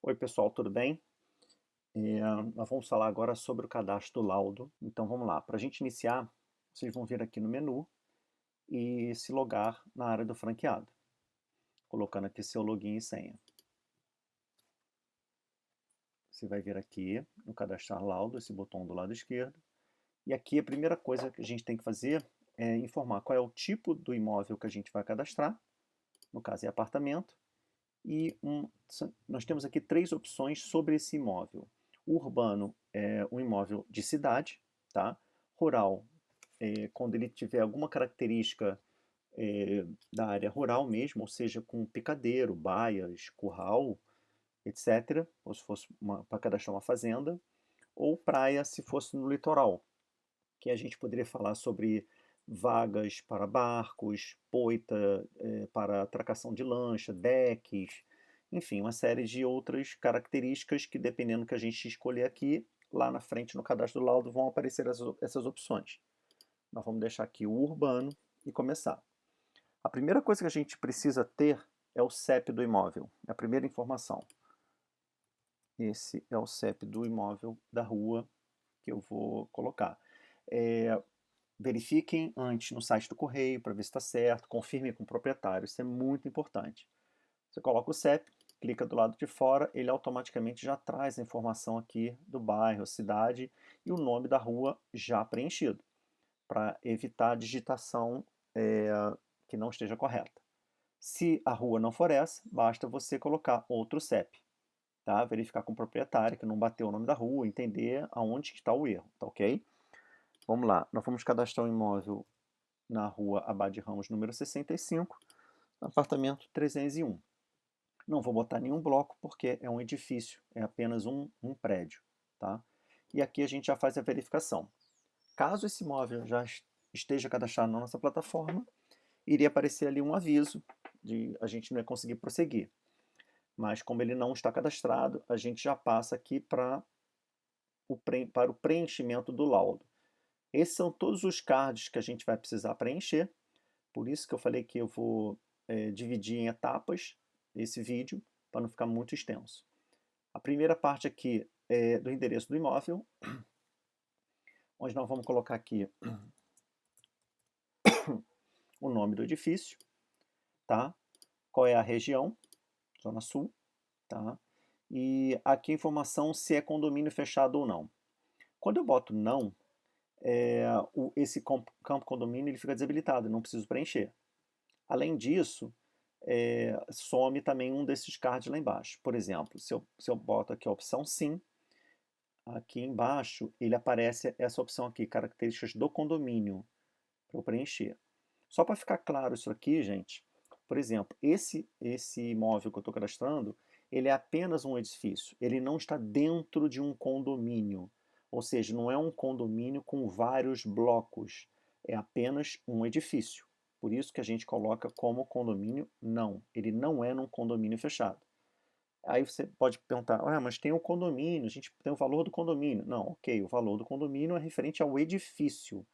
Oi pessoal, tudo bem? Nós vamos falar agora sobre o cadastro do laudo. Então vamos lá, para a gente iniciar, vocês vão vir aqui no menu e se logar na área do franqueado, colocando aqui seu login e senha. Você vai vir aqui no cadastrar laudo, esse botão do lado esquerdo, e aqui a primeira coisa que a gente tem que fazer é informar qual é o tipo do imóvel que a gente vai cadastrar, no caso é apartamento, e nós temos aqui três opções sobre esse imóvel. O urbano é um imóvel de cidade, tá? Rural, quando ele tiver alguma característica da área rural mesmo, ou seja, com picadeiro, baias, curral, etc., ou se fosse para cadastrar uma fazenda, ou praia se fosse no litoral, que a gente poderia falar sobre vagas para barcos, poita para atracação de lancha, decks, enfim, uma série de outras características que, dependendo do que a gente escolher aqui, lá na frente no cadastro do laudo vão aparecer essas opções. Nós vamos deixar aqui o urbano e começar. A primeira coisa que a gente precisa ter é o CEP do imóvel, é a primeira informação. Esse é o CEP do imóvel da rua que eu vou colocar. Verifiquem antes no site do correio para ver se está certo, confirme com o proprietário, isso é muito importante. Você coloca o CEP, clica do lado de fora, ele automaticamente já traz a informação aqui do bairro, cidade e o nome da rua já preenchido, para evitar a digitação que não esteja correta. Se a rua não for essa, basta você colocar outro CEP, tá? Verificar com o proprietário que não bateu o nome da rua, entender aonde está o erro, tá ok? Vamos lá, nós vamos cadastrar um imóvel na rua Abade Ramos, número 65, apartamento 301. Não vou botar nenhum bloco porque é um edifício, é apenas um prédio, tá? E aqui a gente já faz a verificação. Caso esse imóvel já esteja cadastrado na nossa plataforma, iria aparecer ali um aviso de a gente não ia conseguir prosseguir. Mas como ele não está cadastrado, a gente já passa aqui para o preenchimento do laudo. Esses são todos os cards que a gente vai precisar preencher, por isso que eu falei que eu vou dividir em etapas esse vídeo, para não ficar muito extenso. A primeira parte aqui é do endereço do imóvel, onde nós vamos colocar aqui o nome do edifício, tá? Qual é a região, Zona Sul, tá? E aqui a informação se é condomínio fechado ou não. Quando eu boto não, esse campo condomínio ele fica desabilitado, não preciso preencher. Além disso, some também um desses cards lá embaixo. Por exemplo, se eu boto aqui a opção sim, aqui embaixo ele aparece essa opção aqui, características do condomínio, para eu preencher. Só para ficar claro isso aqui, gente, por exemplo, esse imóvel que eu estou cadastrando, ele é apenas um edifício, ele não está dentro de um condomínio, ou seja, não é um condomínio com vários blocos, é apenas um edifício. Por isso que a gente coloca como condomínio não, ele não é num condomínio fechado. Aí você pode perguntar, mas tem o condomínio, a gente tem o valor do condomínio. Não, ok, o valor do condomínio é referente ao edifício,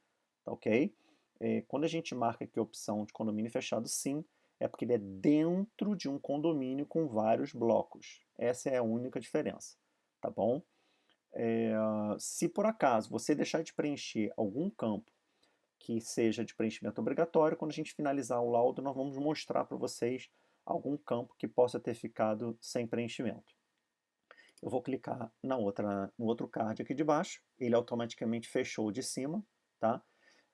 tá ok? Quando a gente marca aqui a opção de condomínio fechado, sim, é porque ele é dentro de um condomínio com vários blocos. Essa é a única diferença, tá bom? Se por acaso você deixar de preencher algum campo que seja de preenchimento obrigatório, quando a gente finalizar o laudo, nós vamos mostrar para vocês algum campo que possa ter ficado sem preenchimento. Eu vou clicar no outro card aqui de baixo, ele automaticamente fechou de cima, tá?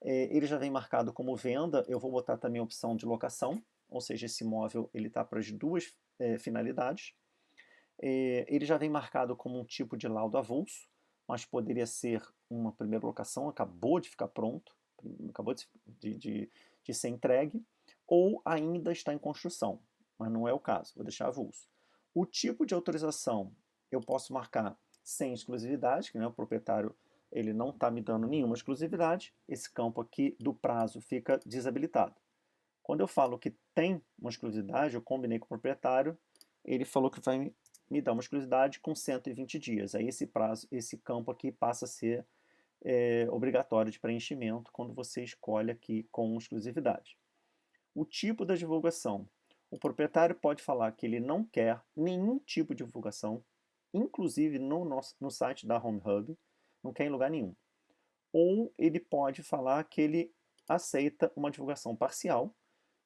Ele já vem marcado como venda, eu vou botar também a opção de locação, ou seja, esse imóvel está para as duas finalidades. Ele já vem marcado como um tipo de laudo avulso, mas poderia ser uma primeira locação, acabou de ficar pronto, acabou de ser entregue, ou ainda está em construção, mas não é o caso, vou deixar avulso. O tipo de autorização eu posso marcar sem exclusividade, que o proprietário ele não está me dando nenhuma exclusividade, esse campo aqui do prazo fica desabilitado. Quando eu falo que tem uma exclusividade, eu combinei com o proprietário, ele falou que vai me dar uma exclusividade com 120 dias. Aí esse prazo, esse campo aqui passa a ser obrigatório de preenchimento quando você escolhe aqui com exclusividade. O tipo da divulgação. O proprietário pode falar que ele não quer nenhum tipo de divulgação, inclusive no site da Home Hub, não quer em lugar nenhum. Ou ele pode falar que ele aceita uma divulgação parcial,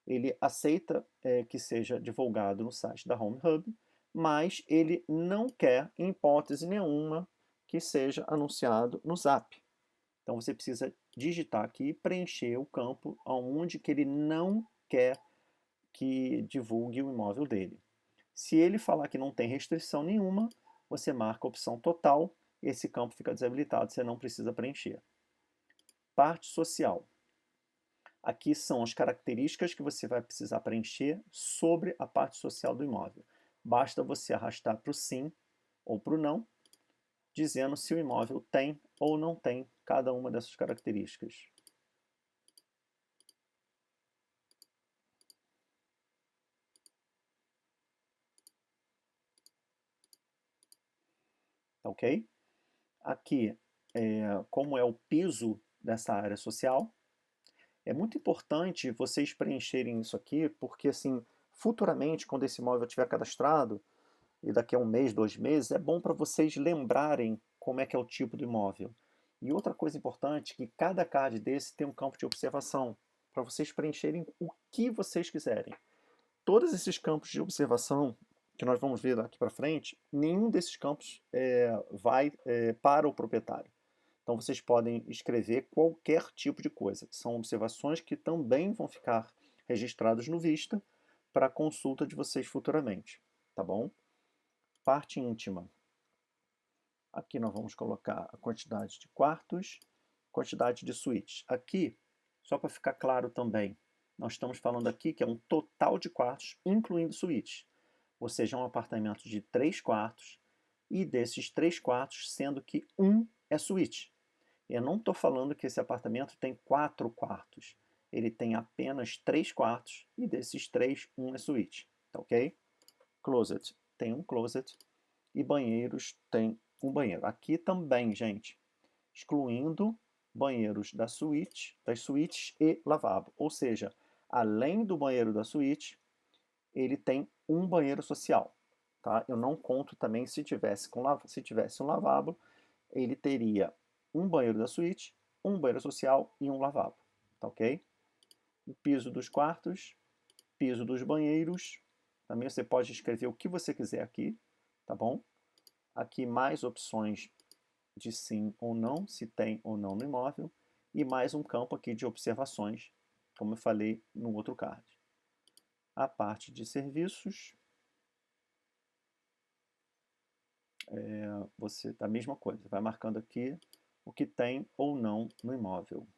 ele aceita que seja divulgado no site da Home Hub, mas ele não quer, em hipótese nenhuma, que seja anunciado no Zap. Então você precisa digitar aqui e preencher o campo onde que ele não quer que divulgue o imóvel dele. Se ele falar que não tem restrição nenhuma, você marca a opção total, esse campo fica desabilitado, você não precisa preencher. Parte social. Aqui são as características que você vai precisar preencher sobre a parte social do imóvel. Basta você arrastar para o sim ou para o não, dizendo se o imóvel tem ou não tem cada uma dessas características. Ok? Aqui, como é o piso dessa área social, é muito importante vocês preencherem isso aqui, porque assim, futuramente, quando esse imóvel estiver cadastrado, e daqui a um mês, 2 meses, é bom para vocês lembrarem como é que é o tipo do imóvel. E outra coisa importante, que cada card desse tem um campo de observação, para vocês preencherem o que vocês quiserem. Todos esses campos de observação, que nós vamos ver daqui para frente, nenhum desses campos vai para o proprietário. Então vocês podem escrever qualquer tipo de coisa. São observações que também vão ficar registradas no Vista para consulta de vocês futuramente, tá bom? Parte íntima. Aqui nós vamos colocar a quantidade de quartos, quantidade de suítes. Aqui, só para ficar claro também, nós estamos falando aqui que é um total de quartos, incluindo suítes. Ou seja, um apartamento de 3 quartos, e desses 3 quartos, sendo que um é suíte. Eu não estou falando que esse apartamento tem 4 quartos. Ele tem apenas 3 quartos, e desses 3, um é suíte. Tá ok? Closet. Tem um closet. E banheiros tem um banheiro. Aqui também, gente, excluindo banheiros das suítes e lavabo. Ou seja, além do banheiro da suíte, ele tem um banheiro social. Tá? Eu não conto também se tivesse um lavabo, ele teria um banheiro da suíte, um banheiro social e um lavabo. Tá ok? O piso dos quartos, piso dos banheiros. Também você pode escrever o que você quiser aqui, tá bom? Aqui mais opções de sim ou não, se tem ou não no imóvel, e mais um campo aqui de observações, como eu falei no outro card. A parte de serviços, você a mesma coisa, vai marcando aqui o que tem ou não no imóvel.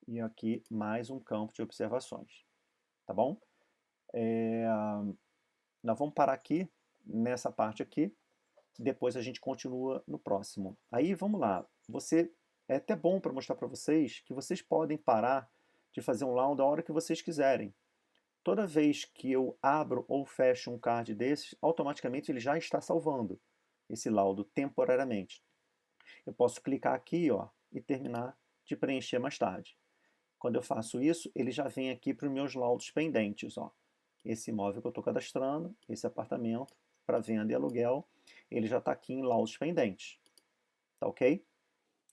E aqui mais um campo de observações, tá bom? Nós vamos parar aqui, nessa parte aqui, depois a gente continua no próximo. Aí vamos lá, é até bom para mostrar para vocês que vocês podem parar de fazer um laudo a hora que vocês quiserem. Toda vez que eu abro ou fecho um card desses, automaticamente ele já está salvando esse laudo temporariamente. Eu posso clicar aqui, ó, e terminar de preencher mais tarde. Quando eu faço isso, ele já vem aqui para os meus laudos pendentes, ó. Esse imóvel que eu estou cadastrando, esse apartamento para venda e aluguel, ele já está aqui em laudos pendentes, tá ok?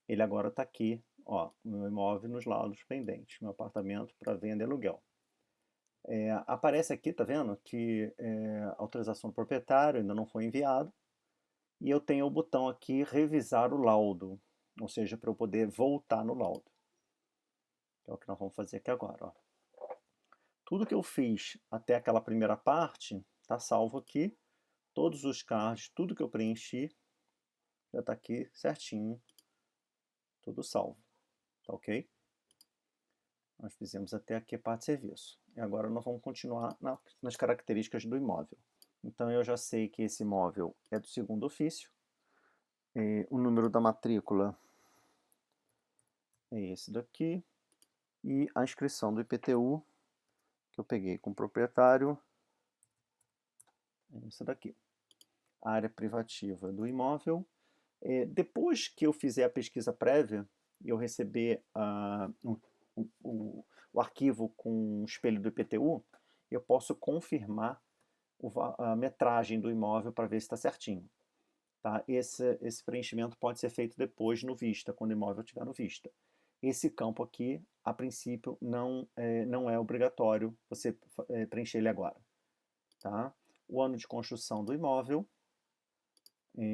Ele agora está aqui, ó, o meu imóvel nos laudos pendentes, meu apartamento para venda e aluguel. Aparece aqui, tá vendo, que autorização do proprietário ainda não foi enviado, e eu tenho o botão aqui revisar o laudo, ou seja, para eu poder voltar no laudo. É o que nós vamos fazer aqui agora, ó. Tudo que eu fiz até aquela primeira parte está salvo aqui, todos os cards, tudo que eu preenchi já está aqui certinho, tudo salvo, tá ok? Nós fizemos até aqui a parte de serviço. E agora nós vamos continuar nas características do imóvel. Então eu já sei que esse imóvel é do segundo ofício. O número da matrícula é esse daqui. E a inscrição do IPTU, que eu peguei com o proprietário, é essa daqui. A área privativa do imóvel, Depois que eu fizer a pesquisa prévia e eu receber o arquivo com o espelho do IPTU, eu posso confirmar a metragem do imóvel para ver se está certinho. Tá? Esse preenchimento pode ser feito depois no Vista, quando o imóvel estiver no Vista. Esse campo aqui, a princípio, não é obrigatório você preencher ele agora. Tá? O ano de construção do imóvel,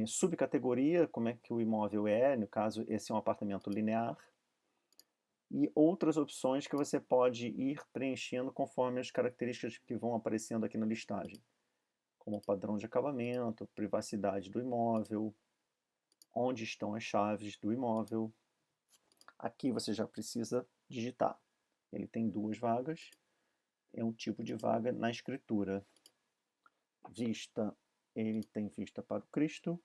subcategoria, como é que o imóvel é, no caso, esse é um apartamento linear, e outras opções que você pode ir preenchendo conforme as características que vão aparecendo aqui na listagem, como padrão de acabamento, privacidade do imóvel, onde estão as chaves do imóvel. Aqui você já precisa digitar. Ele tem 2 vagas, é um tipo de vaga na escritura. Vista, ele tem vista para o Cristo.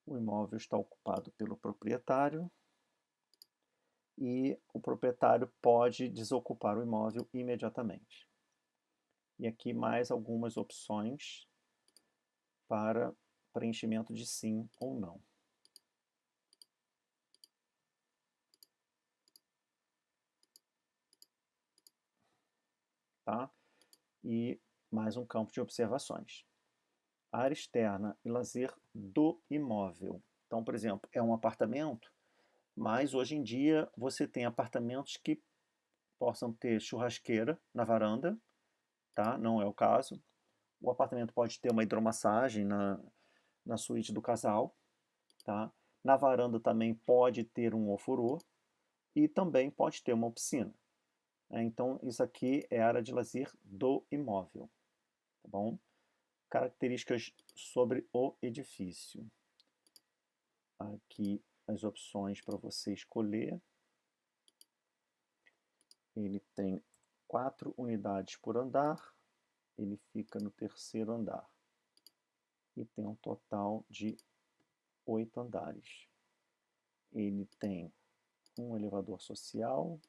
O imóvel está ocupado pelo proprietário e o proprietário pode desocupar o imóvel imediatamente. E aqui mais algumas opções para preenchimento de sim ou não. Tá? E mais um campo de observações. Área externa e lazer do imóvel. Então, por exemplo, é um apartamento, mas hoje em dia você tem apartamentos que possam ter churrasqueira na varanda, tá? Não é o caso. O apartamento pode ter uma hidromassagem na suíte do casal, tá? Na varanda também pode ter um ofurô e também pode ter uma piscina. Então, isso aqui é a área de lazer do imóvel, tá bom? Características sobre o edifício. Aqui as opções para você escolher. Ele tem 4 unidades por andar, ele fica no 3º andar e tem um total de 8 andares. Ele tem um elevador social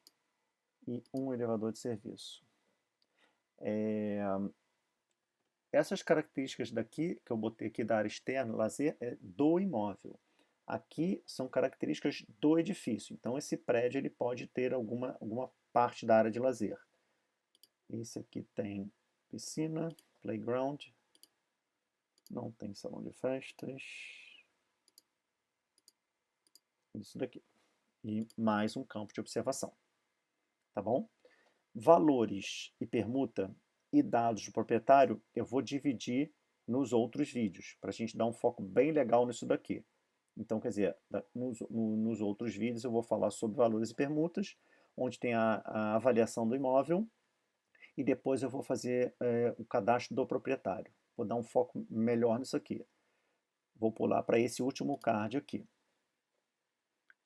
e um elevador de serviço. Essas características daqui, que eu botei aqui da área externa, lazer, é do imóvel. Aqui são características do edifício. Então, esse prédio ele pode ter alguma parte da área de lazer. Esse aqui tem piscina, playground, não tem salão de festas. Isso daqui. E mais um campo de observação. Tá bom? Valores e permuta e dados do proprietário eu vou dividir nos outros vídeos, para a gente dar um foco bem legal nisso daqui. Então, quer dizer, nos outros vídeos eu vou falar sobre valores e permutas, onde tem a avaliação do imóvel, e depois eu vou fazer o cadastro do proprietário. Vou dar um foco melhor nisso aqui. Vou pular para esse último card aqui.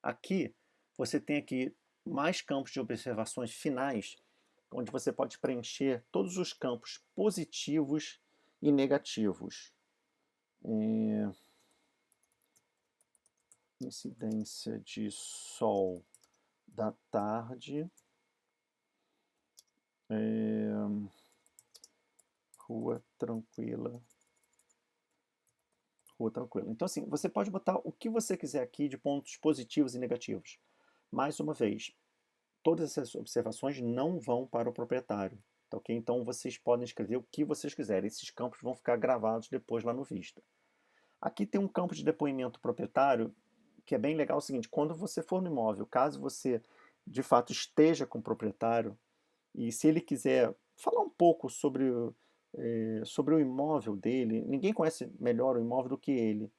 Aqui, você tem aqui mais campos de observações finais, onde você pode preencher todos os campos positivos e negativos. Incidência de sol da tarde. Rua tranquila. Rua tranquila. Então, assim, você pode botar o que você quiser aqui de pontos positivos e negativos. Mais uma vez, todas essas observações não vão para o proprietário. Tá, ok? Então, vocês podem escrever o que vocês quiserem. Esses campos vão ficar gravados depois lá no Vista. Aqui tem um campo de depoimento proprietário, que é bem legal. É o seguinte, quando você for no imóvel, caso você de fato esteja com o proprietário, e se ele quiser falar um pouco sobre o imóvel dele, ninguém conhece melhor o imóvel do que ele.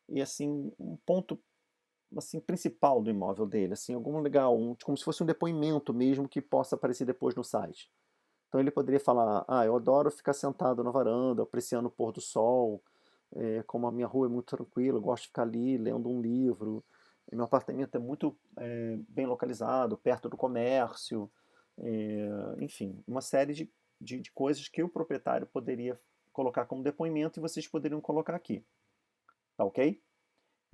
E assim, um ponto assim, principal do imóvel dele, assim, algum legal, como se fosse um depoimento mesmo que possa aparecer depois no site. Então ele poderia falar, eu adoro ficar sentado na varanda, apreciando o pôr do sol, como a minha rua é muito tranquila, eu gosto de ficar ali lendo um livro, meu apartamento é muito bem localizado, perto do comércio, enfim, uma série de coisas que o proprietário poderia colocar como depoimento e vocês poderiam colocar aqui. Tá ok?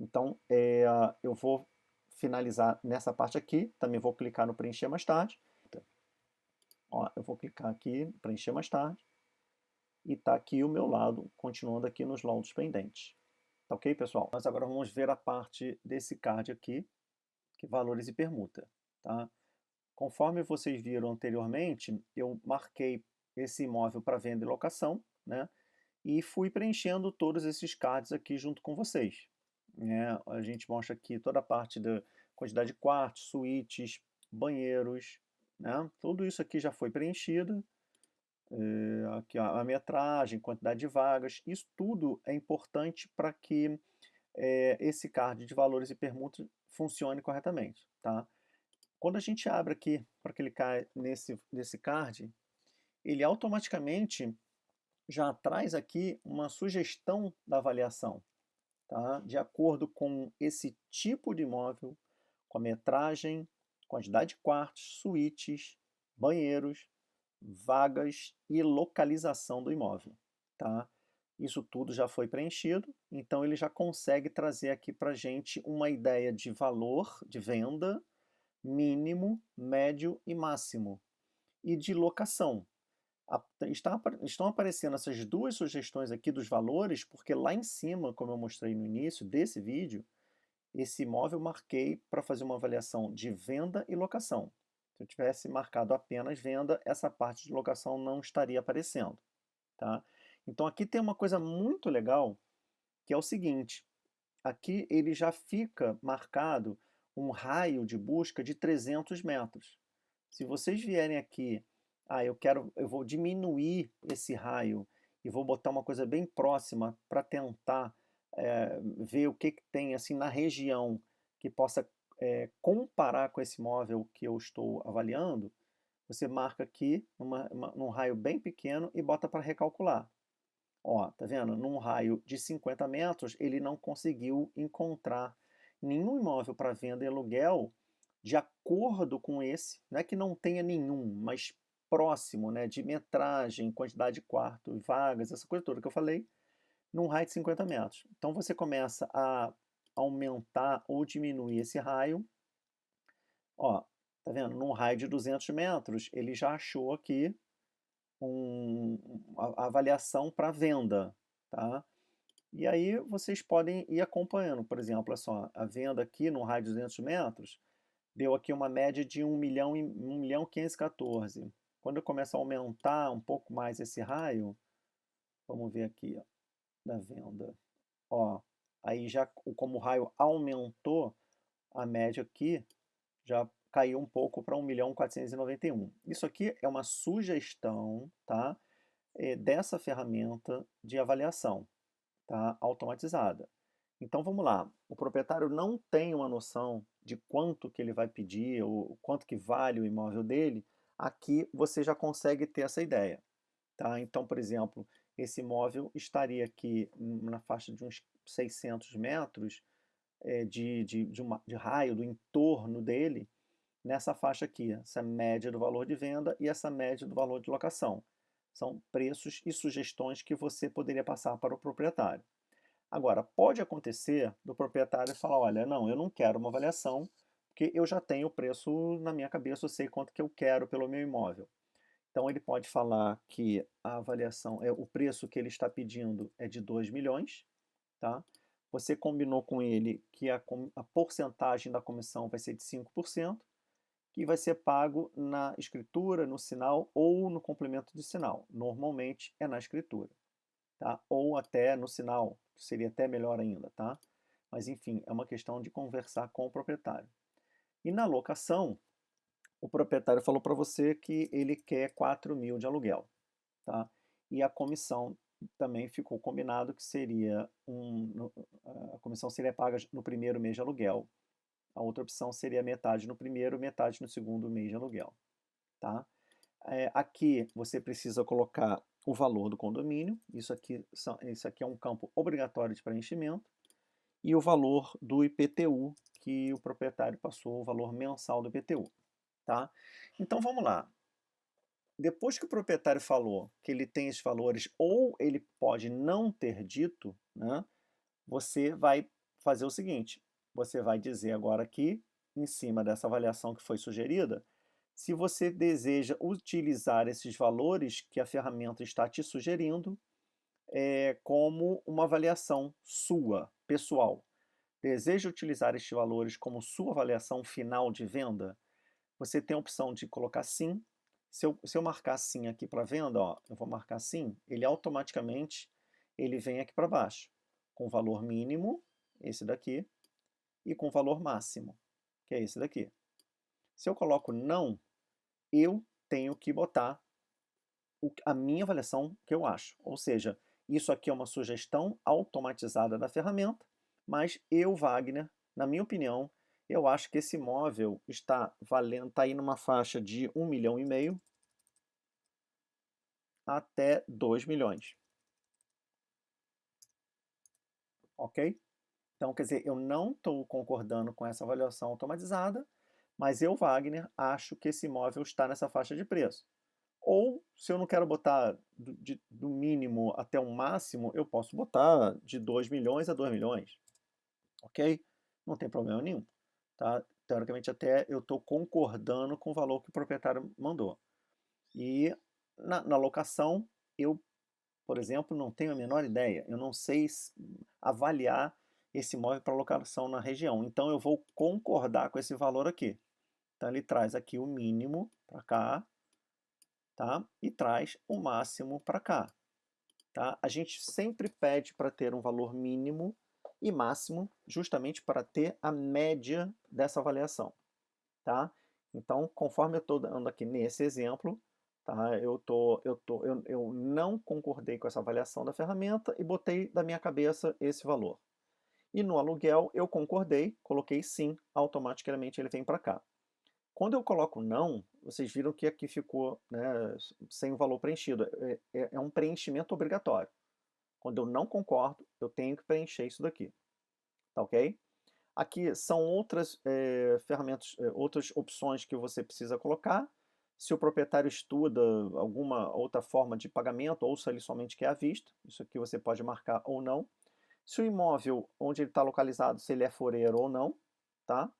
Então, eu vou finalizar nessa parte aqui, também vou clicar no preencher mais tarde. Ó, eu vou clicar aqui, preencher mais tarde, e está aqui o meu lado, continuando aqui nos laudos pendentes. Tá ok, pessoal? Nós agora vamos ver a parte desse card aqui, que é valores e permuta, tá? Conforme vocês viram anteriormente, eu marquei esse imóvel para venda e locação, né? E fui preenchendo todos esses cards aqui junto com vocês, né? A gente mostra aqui toda a parte da quantidade de quartos, suítes, banheiros, né? Tudo isso aqui já foi preenchido. Aqui a metragem, quantidade de vagas, isso tudo é importante para que esse card de valores e permutas funcione corretamente, tá? Quando a gente abre aqui para clicar nesse card, ele automaticamente já traz aqui uma sugestão da avaliação, tá? De acordo com esse tipo de imóvel, com a metragem, quantidade de quartos, suítes, banheiros, vagas e localização do imóvel, tá? Isso tudo já foi preenchido, então ele já consegue trazer aqui para a gente uma ideia de valor de venda, mínimo, médio e máximo, e de locação. Estão aparecendo essas duas sugestões aqui dos valores, porque lá em cima, como eu mostrei no início desse vídeo, esse imóvel eu marquei para fazer uma avaliação de venda e locação. Se eu tivesse marcado apenas venda, essa parte de locação não estaria aparecendo, tá? Então aqui tem uma coisa muito legal, que é o seguinte, aqui ele já fica marcado um raio de busca de 300 metros. Se vocês vierem aqui, eu vou diminuir esse raio e vou botar uma coisa bem próxima para tentar ver o que tem assim na região que possa comparar com esse imóvel que eu estou avaliando, você marca aqui num raio bem pequeno e bota para recalcular. Ó, tá vendo? Num raio de 50 metros, ele não conseguiu encontrar nenhum imóvel para venda e aluguel de acordo com esse, não é que não tenha nenhum, mas próximo, né, de metragem, quantidade de quartos, vagas, essa coisa toda que eu falei, num raio de 50 metros. Então você começa a aumentar ou diminuir esse raio. Ó, tá vendo? Num raio de 200 metros, ele já achou aqui a avaliação para venda, tá? E aí vocês podem ir acompanhando. Por exemplo, olha só, a venda aqui no raio de 200 metros deu aqui uma média de 1.514.000. Quando eu começo a aumentar um pouco mais esse raio, vamos ver aqui, ó, da venda. Ó, aí já como o raio aumentou, a média aqui já caiu um pouco para 1.491.000. Isso aqui é uma sugestão, tá? Dessa ferramenta de avaliação, tá? Automatizada. Então vamos lá, o proprietário não tem uma noção de quanto que ele vai pedir ou quanto que vale o imóvel dele, aqui você já consegue ter essa ideia, tá? Então, por exemplo, esse imóvel estaria aqui na faixa de uns 600 metros de raio, do entorno dele, nessa faixa aqui, essa média do valor de venda e essa média do valor de locação. São preços e sugestões que você poderia passar para o proprietário. Agora, pode acontecer do proprietário falar, olha, não, eu não quero uma avaliação, porque eu já tenho o preço na minha cabeça, eu sei quanto que eu quero pelo meu imóvel. Então ele pode falar que a avaliação, o preço que ele está pedindo é de 2 milhões, tá? Você combinou com ele que a porcentagem da comissão vai ser de 5%, que vai ser pago na escritura, no sinal ou no complemento de sinal. Normalmente é na escritura, tá? Ou até no sinal, que seria até melhor ainda, tá? Mas enfim, é uma questão de conversar com o proprietário. E na locação, o proprietário falou para você que ele quer 4.000 de aluguel, tá? E a comissão também ficou combinado que seria a comissão seria paga no primeiro mês de aluguel. A outra opção seria metade no primeiro, metade no segundo mês de aluguel, tá? Aqui você precisa colocar o valor do condomínio, isso aqui é um campo obrigatório de preenchimento, e o valor do IPTU, que o proprietário passou, o valor mensal do IPTU, tá? Então vamos lá. Depois que o proprietário falou que ele tem esses valores, ou ele pode não ter dito, né, você vai fazer o seguinte, você vai dizer agora aqui, em cima dessa avaliação que foi sugerida, se você deseja utilizar esses valores que a ferramenta está te sugerindo como uma avaliação sua, pessoal. Deseja utilizar estes valores como sua avaliação final de venda? Você tem a opção de colocar sim. Se eu marcar sim aqui para venda, ó, eu vou marcar sim, ele automaticamente ele vem aqui para baixo, com o valor mínimo, esse daqui, e com o valor máximo, que é esse daqui. Se eu coloco não, eu tenho que botar a minha avaliação que eu acho. Ou seja, isso aqui é uma sugestão automatizada da ferramenta, mas eu, Wagner, na minha opinião, eu acho que esse imóvel está valendo, está aí numa faixa de 1,5 milhão até 2 milhões. Ok? Então, quer dizer, eu não estou concordando com essa avaliação automatizada, mas eu, Wagner, acho que esse imóvel está nessa faixa de preço. Ou, se eu não quero botar do mínimo até o máximo, eu posso botar de 2 milhões a 2 milhões. Ok? Não tem problema nenhum. Tá? Teoricamente, até eu estou concordando com o valor que o proprietário mandou. E na locação, eu, por exemplo, não tenho a menor ideia. Eu não sei avaliar esse imóvel para locação na região. Então, eu vou concordar com esse valor aqui. Então, ele traz aqui o mínimo para cá, tá? E traz o máximo para cá. Tá? A gente sempre pede para ter um valor mínimo e máximo, justamente para ter a média dessa avaliação. Tá? Então, conforme eu estou dando aqui nesse exemplo, tá? Eu não concordei com essa avaliação da ferramenta e botei da minha cabeça esse valor. E no aluguel eu concordei, coloquei sim, automaticamente ele vem para cá. Quando eu coloco não, vocês viram que aqui ficou, né, sem o valor preenchido. É um preenchimento obrigatório. Quando eu não concordo, eu tenho que preencher isso daqui. Tá ok? Aqui são outras ferramentas, outras opções que você precisa colocar. Se o proprietário estuda alguma outra forma de pagamento ou se ele somente quer à vista, isso aqui você pode marcar ou não. Se o imóvel onde ele está localizado, se ele é foreiro ou não, tá?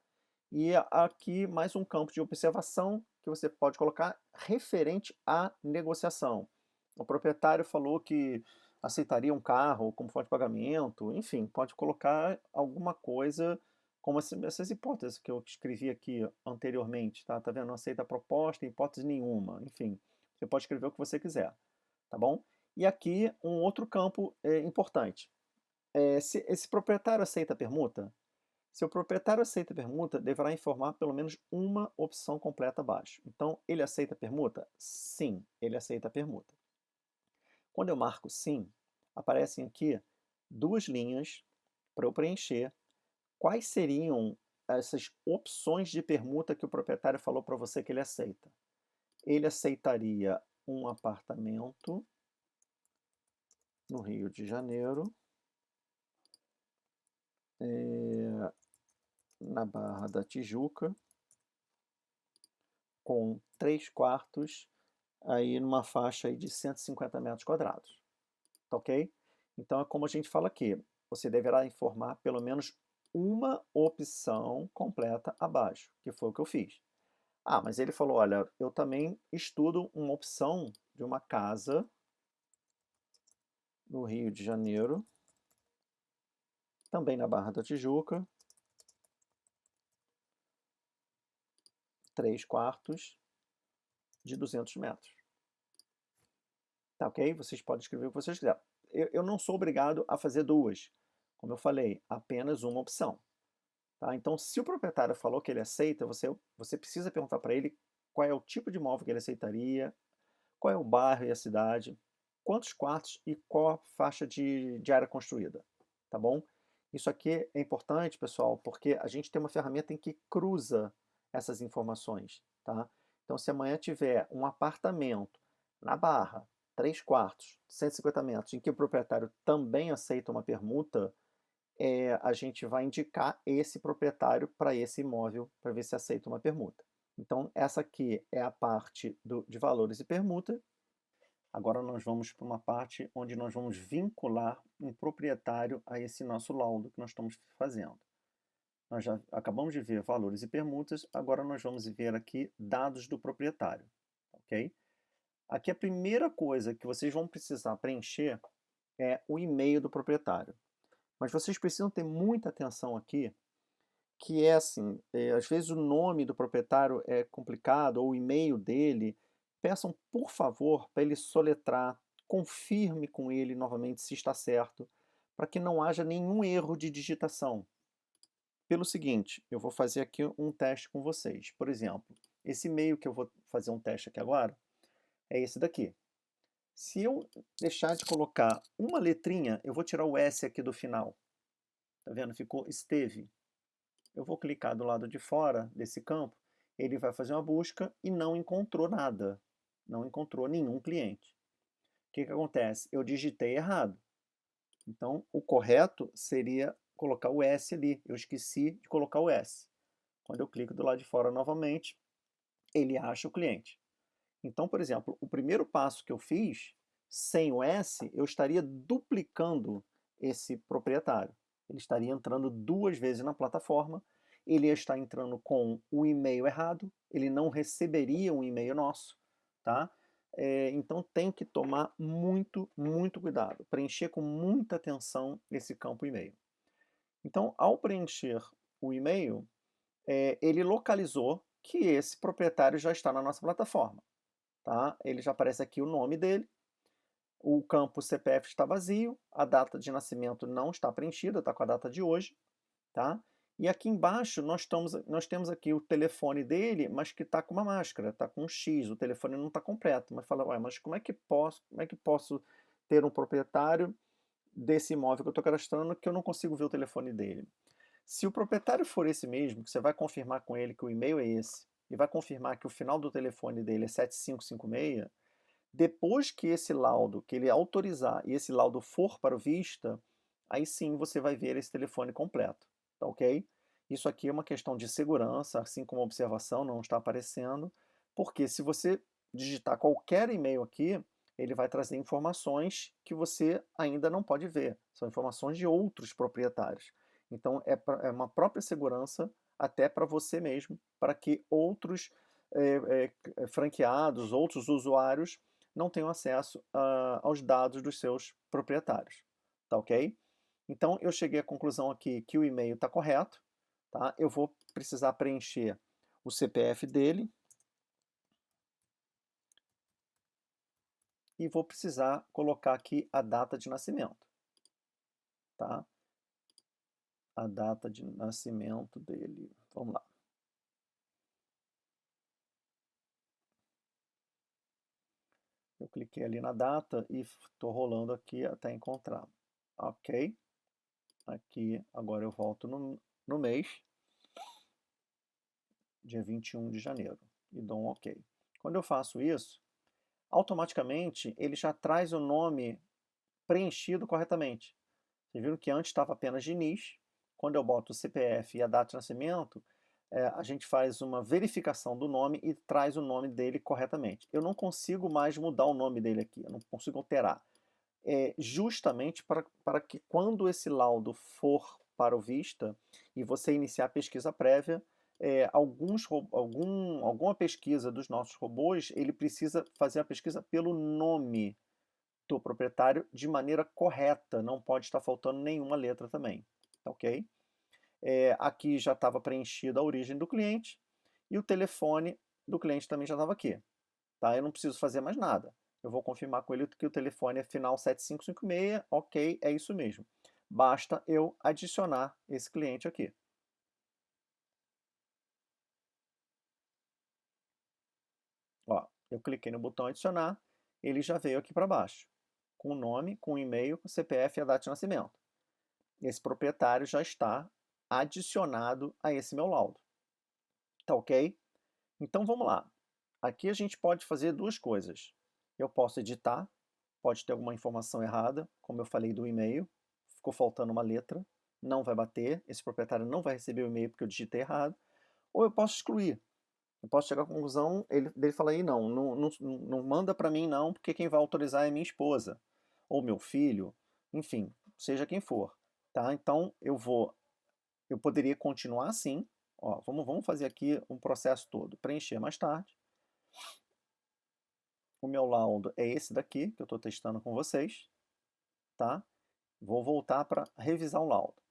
E aqui mais um campo de observação que você pode colocar referente à negociação. O proprietário falou que aceitaria um carro como forma de pagamento, enfim, pode colocar alguma coisa como essas hipóteses que eu escrevi aqui anteriormente, tá? Tá vendo? Não aceita a proposta, hipótese nenhuma, enfim, você pode escrever o que você quiser, tá bom? E aqui um outro campo importante. Se esse proprietário aceita a permuta, se o proprietário aceita a permuta, deverá informar pelo menos uma opção completa abaixo. Então, ele aceita a permuta? Sim, ele aceita a permuta. Quando eu marco sim, aparecem aqui duas linhas para eu preencher. Quais seriam essas opções de permuta que o proprietário falou para você que ele aceita? Ele aceitaria um apartamento no Rio de Janeiro, na Barra da Tijuca, com 3 quartos, aí numa faixa aí de 150 metros quadrados, tá ok? Então é como a gente fala aqui, você deverá informar pelo menos uma opção completa abaixo, que foi o que eu fiz. Ah, mas ele falou, olha, eu também estudo uma opção de uma casa no Rio de Janeiro, também na Barra da Tijuca, 3 quartos de 200 metros. Tá ok? Vocês podem escrever o que vocês quiserem. Eu não sou obrigado a fazer duas. Como eu falei, apenas uma opção. Tá? Então, se o proprietário falou que ele aceita, você precisa perguntar para ele qual é o tipo de imóvel que ele aceitaria, qual é o bairro e a cidade, quantos quartos e qual a faixa de área construída. Tá bom? Isso aqui é importante, pessoal, porque a gente tem uma ferramenta em que cruza essas informações. Tá? Então, se amanhã tiver um apartamento na Barra, 3 quartos, 150 metros, em que o proprietário também aceita uma permuta, a gente vai indicar esse proprietário para esse imóvel para ver se aceita uma permuta. Então, essa aqui é a parte de valores e permuta. Agora nós vamos para uma parte onde nós vamos vincular um proprietário a esse nosso laudo que nós estamos fazendo. Nós já acabamos de ver valores e permutas, agora nós vamos ver aqui dados do proprietário, ok? Aqui a primeira coisa que vocês vão precisar preencher é o e-mail do proprietário. Mas vocês precisam ter muita atenção aqui, que é assim, às vezes o nome do proprietário é complicado, ou o e-mail dele, peçam por favor para ele soletrar, confirme com ele novamente se está certo, para que não haja nenhum erro de digitação. Pelo seguinte, eu vou fazer aqui um teste com vocês. Por exemplo, esse e-mail que eu vou fazer um teste aqui agora, é esse daqui. Se eu deixar de colocar uma letrinha, eu vou tirar o S aqui do final. Tá vendo? Ficou esteve. Eu vou clicar do lado de fora desse campo, ele vai fazer uma busca e não encontrou nada. Não encontrou nenhum cliente. O que que acontece? Eu digitei errado. Então, o correto seria colocar o S ali. Eu esqueci de colocar o S. Quando eu clico do lado de fora novamente, ele acha o cliente. Então, por exemplo, o primeiro passo que eu fiz, sem o S, eu estaria duplicando esse proprietário. Ele estaria entrando duas vezes na plataforma, ele ia estar entrando com o e-mail errado, ele não receberia um e-mail nosso, tá? Então tem que tomar muito cuidado, preencher com muita atenção esse campo e-mail. Então, ao preencher o e-mail, ele localizou que esse proprietário já está na nossa plataforma. Tá? Ele já aparece aqui o nome dele, o campo CPF está vazio, a data de nascimento não está preenchida, está com a data de hoje, tá? E aqui embaixo nós temos aqui o telefone dele, mas que está com uma máscara, está com um X, o telefone não está completo. Mas fala, ué, mas como é que posso ter um proprietário desse imóvel que eu estou cadastrando que eu não consigo ver o telefone dele? Se o proprietário for esse mesmo, que você vai confirmar com ele que o e-mail é esse, e vai confirmar que o final do telefone dele é 7556, depois que esse laudo, que ele autorizar e esse laudo for para o Vista, aí sim você vai ver esse telefone completo, tá ok? Isso aqui é uma questão de segurança, assim como a observação não está aparecendo, porque se você digitar qualquer e-mail aqui, ele vai trazer informações que você ainda não pode ver, são informações de outros proprietários. Então é uma própria segurança até para você mesmo, para que outros franqueados, outros usuários não tenham acesso aos dados dos seus proprietários, tá ok? Então eu cheguei à conclusão aqui que o e-mail está correto, tá? Eu vou precisar preencher o CPF dele e vou precisar colocar aqui a data de nascimento, tá? A data de nascimento dele. Vamos lá. Eu cliquei ali na data e estou rolando aqui até encontrar. Ok. Aqui, agora eu volto no mês, dia 21 de janeiro, e dou um ok. Quando eu faço isso, automaticamente ele já traz o nome preenchido corretamente. Vocês viram que antes estava apenas Diniz. Quando eu boto o CPF e a data de nascimento, a gente faz uma verificação do nome e traz o nome dele corretamente. Eu não consigo mais mudar o nome dele aqui, eu não consigo alterar. Justamente para que quando esse laudo for para o Vista e você iniciar a pesquisa prévia, alguma pesquisa dos nossos robôs, ele precisa fazer a pesquisa pelo nome do proprietário de maneira correta, não pode estar faltando nenhuma letra também, tá ok? Aqui já estava preenchida a origem do cliente e o telefone do cliente também já estava aqui, tá? Eu não preciso fazer mais nada. Eu vou confirmar com ele que o telefone é final 7556, ok, é isso mesmo. Basta eu adicionar esse cliente aqui. Ó, eu cliquei no botão adicionar, ele já veio aqui para baixo, com o nome, com o e-mail, com o CPF e a data de nascimento. Esse proprietário já está adicionado a esse meu laudo. Tá ok? Então vamos lá. Aqui a gente pode fazer duas coisas. Eu posso editar, pode ter alguma informação errada, como eu falei do e-mail, ficou faltando uma letra, não vai bater, esse proprietário não vai receber o e-mail porque eu digitei errado, ou eu posso excluir. Eu posso chegar à conclusão dele falar aí, não manda para mim não, porque quem vai autorizar é minha esposa, ou meu filho, enfim, seja quem for. Tá? Então eu poderia continuar assim, ó, vamos fazer aqui um processo todo, preencher mais tarde. O meu laudo é esse daqui, que eu estou testando com vocês. tá? Vou voltar para revisar o laudo.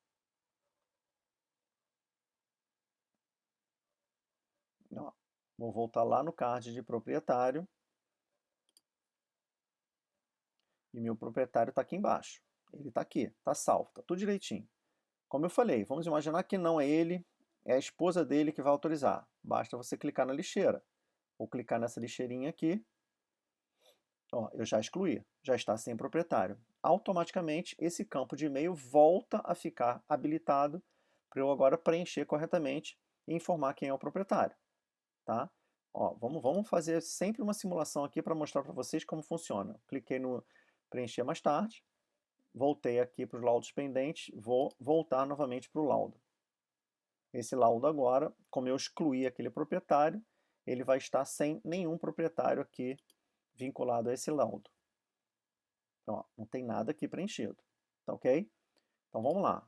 Ó, vou voltar lá no card de proprietário. E meu proprietário está aqui embaixo. Ele está aqui, está salvo, está tudo direitinho. Como eu falei, vamos imaginar que não é ele, é a esposa dele que vai autorizar. Basta você clicar na lixeira. Vou clicar nessa lixeirinha aqui. Ó, eu já excluí, já está sem proprietário. Automaticamente, esse campo de e-mail volta a ficar habilitado para eu agora preencher corretamente e informar quem é o proprietário. Tá? Ó, vamos fazer sempre uma simulação aqui para mostrar para vocês como funciona. Cliquei no preencher mais tarde, voltei aqui para os laudos pendentes, vou voltar novamente para o laudo. Esse laudo agora, como eu excluí aquele proprietário, ele vai estar sem nenhum proprietário aqui vinculado a esse laudo. Então, ó, não tem nada aqui preenchido, tá ok? Então vamos lá.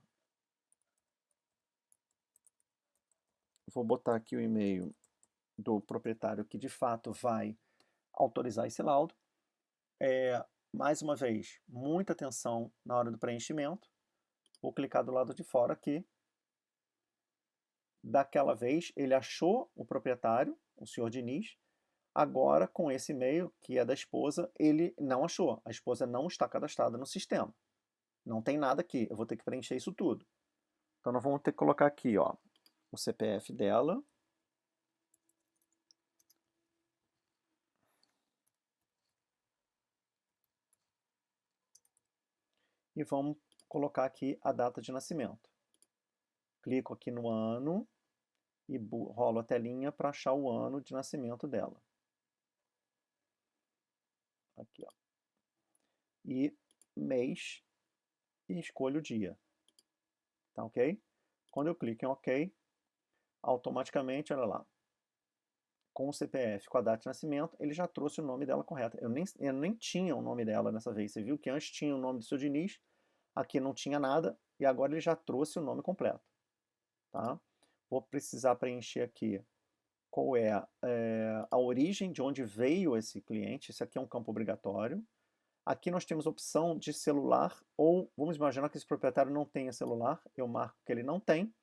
Vou botar aqui o e-mail do proprietário que de fato vai autorizar esse laudo. Mais uma vez, muita atenção na hora do preenchimento. Vou clicar do lado de fora aqui. Daquela vez, ele achou o proprietário, o senhor Diniz. Agora, com esse e-mail, que é da esposa, ele não achou. A esposa não está cadastrada no sistema. Não tem nada aqui. Eu vou ter que preencher isso tudo. Então, nós vamos ter que colocar aqui, ó, o CPF dela. E vamos colocar aqui a data de nascimento. Clico aqui no ano e rolo a telinha para achar o ano de nascimento dela. Aqui, ó. E mês e escolho o dia. Tá ok? Quando eu clico em OK, automaticamente, olha lá, com o CPF, com a data de nascimento, ele já trouxe o nome dela correto. Eu nem tinha o nome dela dessa vez. Você viu que antes tinha o nome do seu Diniz, aqui não tinha nada, e agora ele já trouxe o nome completo. Tá? Vou precisar preencher aqui qual é a origem de onde veio esse cliente. Esse aqui é um campo obrigatório. Aqui nós temos a opção de celular, ou vamos imaginar que esse proprietário não tenha celular, eu marco que ele não tem,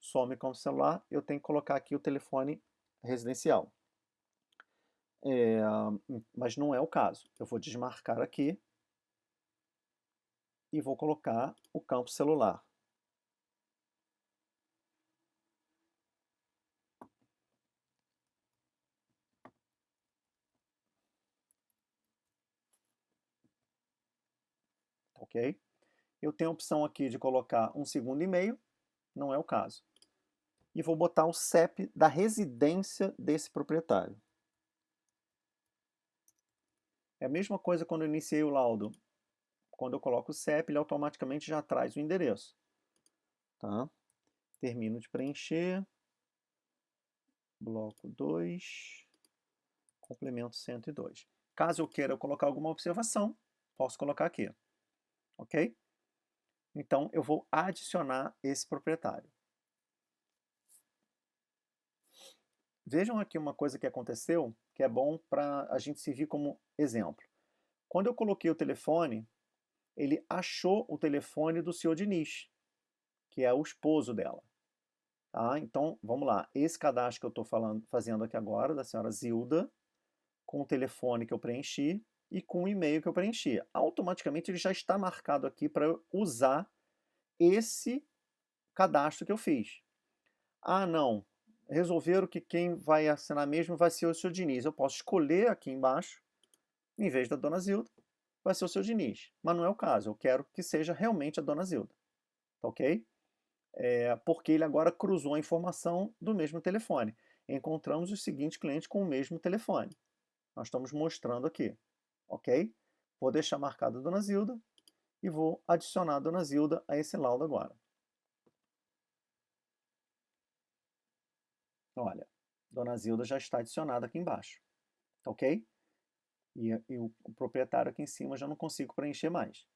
some como celular, eu tenho que colocar aqui o telefone residencial. Mas não é o caso. Eu vou desmarcar aqui e vou colocar o campo celular. Ok? Eu tenho a opção aqui de colocar um segundo e-mail, não é o caso. E vou botar o CEP da residência desse proprietário. É a mesma coisa quando eu iniciei o laudo. Quando eu coloco o CEP, ele automaticamente já traz o endereço. Tá? Termino de preencher. Bloco 2. Complemento 102. Caso eu queira colocar alguma observação, posso colocar aqui. Ok? Então, eu vou adicionar esse proprietário. Vejam aqui uma coisa que aconteceu, que é bom para a gente servir como exemplo. Quando eu coloquei o telefone, ele achou o telefone do senhor Diniz, que é o esposo dela. Tá? Então, vamos lá. Esse cadastro que eu estou fazendo aqui agora, da senhora Zilda, com o telefone que eu preenchi e com o e-mail que eu preenchi. Automaticamente ele já está marcado aqui para eu usar esse cadastro que eu fiz. Ah, não. Resolveram que quem vai assinar mesmo vai ser o seu Diniz. Eu posso escolher aqui embaixo, em vez da dona Zilda, vai ser o seu Diniz. Mas não é o caso. Eu quero que seja realmente a dona Zilda. Tá ok? Porque ele agora cruzou a informação do mesmo telefone. Encontramos os seguintes clientes com o mesmo telefone. Nós estamos mostrando aqui. Ok? Vou deixar marcada a dona Zilda e vou adicionar a dona Zilda a esse laudo agora. Olha, dona Zilda já está adicionada aqui embaixo. Tá ok? E o proprietário aqui em cima já não consigo preencher mais.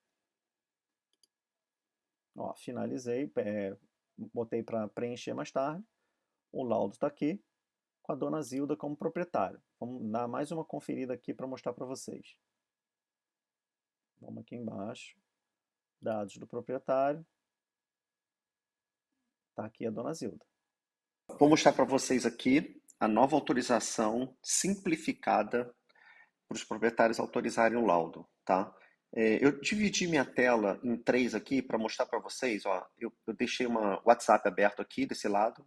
Ó, finalizei, botei para preencher mais tarde. O laudo está aqui, com a dona Zilda como proprietário. Vamos dar mais uma conferida aqui para mostrar para vocês. Vamos aqui embaixo. dados do proprietário. Tá aqui a dona Zilda. Vou mostrar para vocês aqui a nova autorização simplificada para os proprietários autorizarem o laudo, tá? Eu dividi minha tela em 3 aqui para mostrar para vocês, ó, eu deixei uma WhatsApp aberto aqui desse lado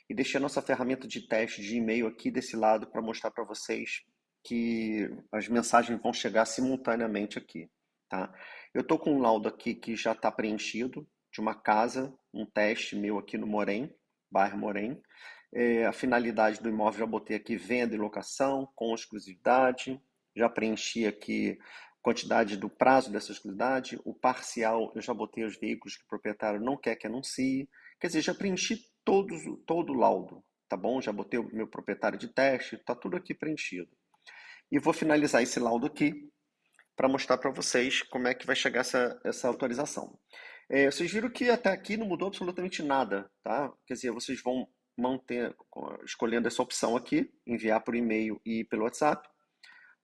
e deixei a nossa ferramenta de teste de e-mail aqui desse lado para mostrar para vocês que as mensagens vão chegar simultaneamente aqui, tá? Eu estou com um laudo aqui que já está preenchido, de uma casa, um teste meu aqui no Morém, bairro Morém. A finalidade do imóvel já botei aqui venda e locação, com exclusividade. Já preenchi aqui a quantidade do prazo dessa exclusividade. O parcial, eu já botei os veículos que o proprietário não quer que anuncie. Quer dizer, já preenchi todo o laudo, tá bom? Já botei o meu proprietário de teste, tá tudo aqui preenchido. E vou finalizar esse laudo aqui para mostrar para vocês como é que vai chegar essa autorização. Vocês viram que até aqui não mudou absolutamente nada, tá? Quer dizer, vocês vão manter, escolhendo essa opção aqui, enviar por e-mail e pelo WhatsApp.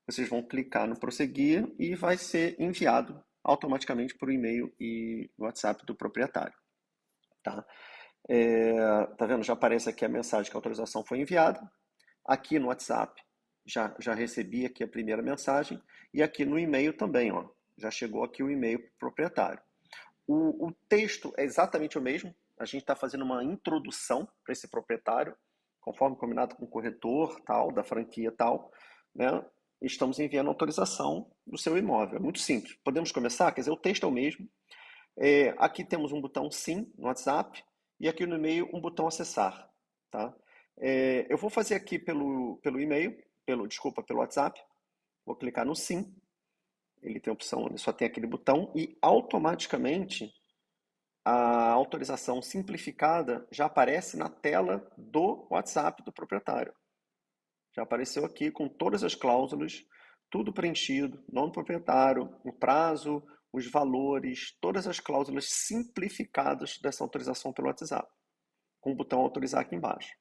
Vocês vão clicar no prosseguir e vai ser enviado automaticamente por e-mail e WhatsApp do proprietário, tá? Tá vendo? Já aparece aqui a mensagem que a autorização foi enviada. Aqui no WhatsApp já recebi aqui a primeira mensagem e aqui no e-mail também, ó, já chegou aqui o e-mail para o proprietário. O texto é exatamente o mesmo. A gente está fazendo uma introdução para esse proprietário, conforme combinado com o corretor, tal, da franquia tal, né? Estamos enviando autorização do seu imóvel. É muito simples. Podemos começar? Quer dizer, o texto é o mesmo. Aqui temos um botão sim no WhatsApp e aqui no e-mail um botão acessar, tá? Eu vou fazer aqui pelo e-mail, pelo WhatsApp. Vou clicar no sim. Ele tem a opção, ele só tem aquele botão e automaticamente a autorização simplificada já aparece na tela do WhatsApp do proprietário. Já apareceu aqui com todas as cláusulas, tudo preenchido, nome do proprietário, o prazo, os valores, todas as cláusulas simplificadas dessa autorização pelo WhatsApp, com o botão autorizar aqui embaixo.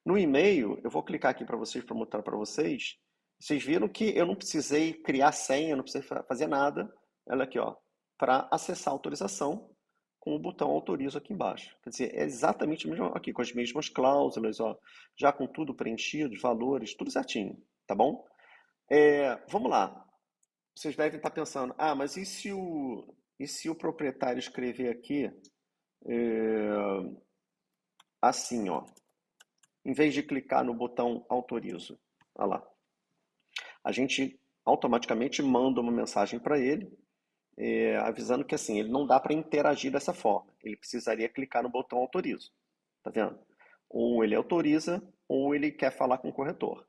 No e-mail, eu vou clicar aqui para vocês, para mostrar para vocês. Vocês viram que eu não precisei criar senha, não precisei fazer nada. Olha aqui, ó, para acessar a autorização com o botão autorizo aqui embaixo. Quer dizer, é exatamente o mesmo aqui, com as mesmas cláusulas, ó, já com tudo preenchido, os valores, tudo certinho, tá bom? Vamos lá. Vocês devem estar pensando, mas e se o proprietário escrever aqui assim, ó, em vez de clicar no botão autorizo? Olha lá. A gente automaticamente manda uma mensagem para ele, avisando que assim, ele não dá para interagir dessa forma. Ele precisaria clicar no botão autorizo. Tá vendo? Ou ele autoriza, ou ele quer falar com o corretor.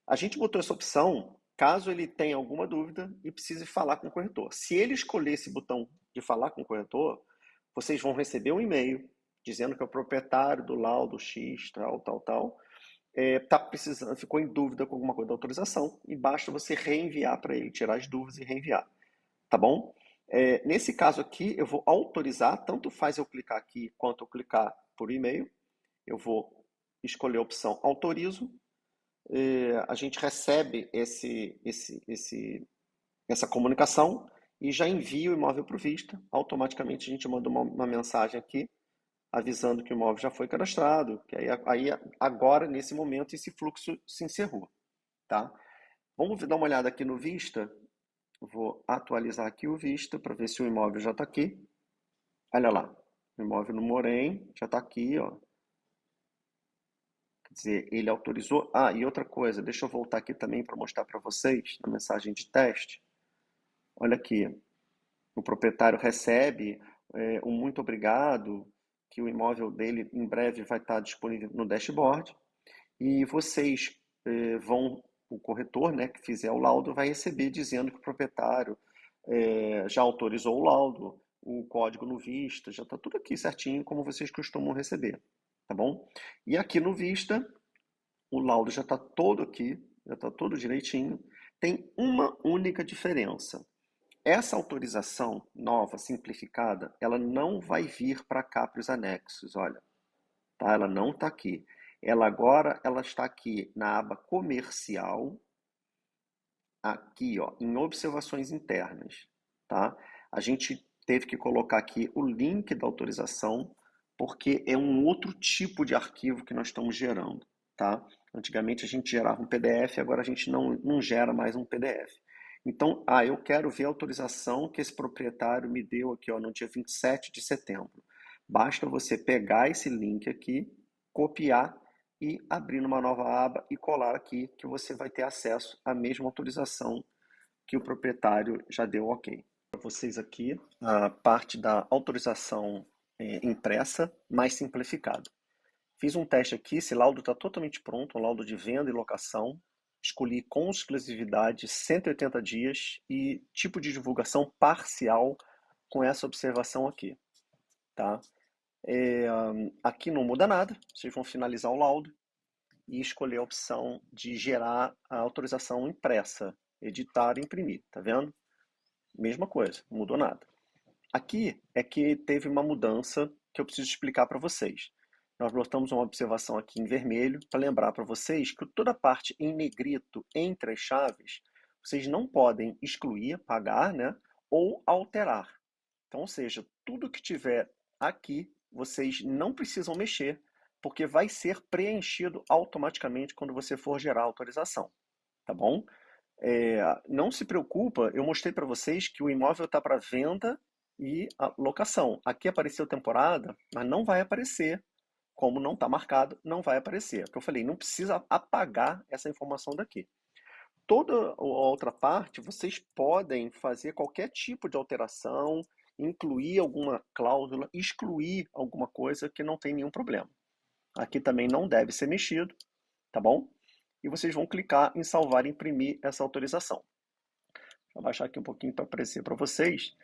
A gente botou essa opção caso ele tenha alguma dúvida e precise falar com o corretor. Se ele escolher esse botão de falar com o corretor, vocês vão receber um e-mail dizendo que é o proprietário do laudo X, tal, tá precisando, ficou em dúvida com alguma coisa da autorização e basta você reenviar para ele, tirar as dúvidas e reenviar, tá bom? Nesse caso aqui, eu vou autorizar, tanto faz eu clicar aqui quanto eu clicar por e-mail, eu vou escolher a opção autorizo, a gente recebe essa comunicação e já envia o imóvel para o Vista, automaticamente a gente manda uma mensagem aqui, avisando que o imóvel já foi cadastrado, que aí agora, nesse momento, esse fluxo se encerrou, tá? Vamos dar uma olhada aqui no Vista. Vou atualizar aqui o Vista para ver se o imóvel já está aqui. Olha lá, o imóvel no Morém já está aqui, ó. Quer dizer, ele autorizou. E outra coisa, deixa eu voltar aqui também para mostrar para vocês, na mensagem de teste. Olha aqui, o proprietário recebe um muito obrigado, que o imóvel dele em breve vai estar disponível no dashboard. E vocês o corretor, né, que fizer o laudo, vai receber dizendo que o proprietário já autorizou o laudo, o código no Vista, já está tudo aqui certinho, como vocês costumam receber, tá bom? E aqui no Vista, o laudo já está todo aqui, já está todo direitinho. Tem uma única diferença. Essa autorização nova, simplificada, ela não vai vir para cá, para os anexos, olha. Tá? Ela não está aqui. Ela está aqui na aba comercial, aqui, ó, em observações internas, tá? A gente teve que colocar aqui o link da autorização, porque é um outro tipo de arquivo que nós estamos gerando, tá? Antigamente a gente gerava um PDF, agora a gente não gera mais um PDF. Então, eu quero ver a autorização que esse proprietário me deu aqui, ó, no dia 27 de setembro. Basta você pegar esse link aqui, copiar e abrir numa nova aba e colar aqui, que você vai ter acesso à mesma autorização que o proprietário já deu ok. Para vocês aqui, a parte da autorização impressa mais simplificada. Fiz um teste aqui, esse laudo está totalmente pronto, um laudo de venda e locação. Escolhi com exclusividade 180 dias e tipo de divulgação parcial com essa observação aqui, tá? Aqui não muda nada, vocês vão finalizar o laudo e escolher a opção de gerar a autorização impressa, editar e imprimir, tá vendo? Mesma coisa, não mudou nada. Aqui é que teve uma mudança que eu preciso explicar para vocês. Nós botamos uma observação aqui em vermelho para lembrar para vocês que toda a parte em negrito entre as chaves, vocês não podem excluir, apagar, né, ou alterar. Então, ou seja, tudo que tiver aqui, vocês não precisam mexer, porque vai ser preenchido automaticamente quando você for gerar a autorização, tá bom? Não se preocupa, eu mostrei para vocês que o imóvel está para venda e a locação. Aqui apareceu temporada, mas não vai aparecer. Como não está marcado, não vai aparecer. Porque eu falei, não precisa apagar essa informação daqui. Toda a outra parte, vocês podem fazer qualquer tipo de alteração, incluir alguma cláusula, excluir alguma coisa que não tem nenhum problema. Aqui também não deve ser mexido, tá bom? E vocês vão clicar em salvar e imprimir essa autorização. Vou baixar aqui um pouquinho para aparecer para vocês.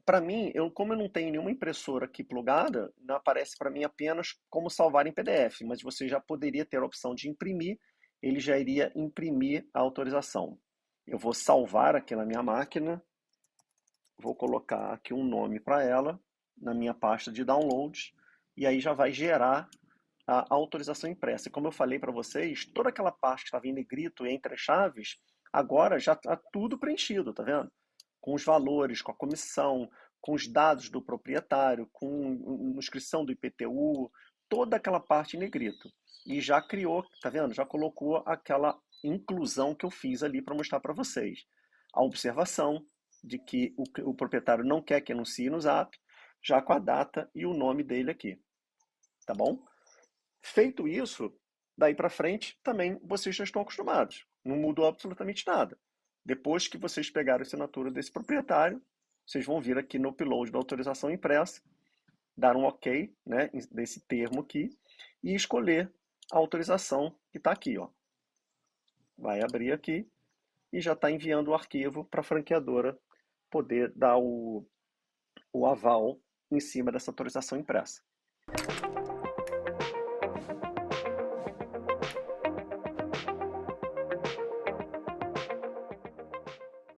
Para mim, como eu não tenho nenhuma impressora aqui plugada, não aparece para mim apenas como salvar em PDF, mas você já poderia ter a opção de imprimir, ele já iria imprimir a autorização. Eu vou salvar aqui na minha máquina, vou colocar aqui um nome para ela, na minha pasta de downloads, e aí já vai gerar a autorização impressa. E como eu falei para vocês, toda aquela parte que estava em negrito entre as chaves, agora já está tudo preenchido, tá vendo? Com os valores, com a comissão, com os dados do proprietário, com a inscrição do IPTU, toda aquela parte em negrito. E já criou, tá vendo? Já colocou aquela inclusão que eu fiz ali para mostrar para vocês. A observação de que o proprietário não quer que anuncie no Zap, já com a data e o nome dele aqui, tá bom? Feito isso, daí para frente, também vocês já estão acostumados. Não mudou absolutamente nada. Depois que vocês pegaram a assinatura desse proprietário, vocês vão vir aqui no upload da autorização impressa, dar um OK, né, desse termo aqui, e escolher a autorização que está aqui, ó. Vai abrir aqui e já está enviando o arquivo para a franqueadora poder dar o aval em cima dessa autorização impressa.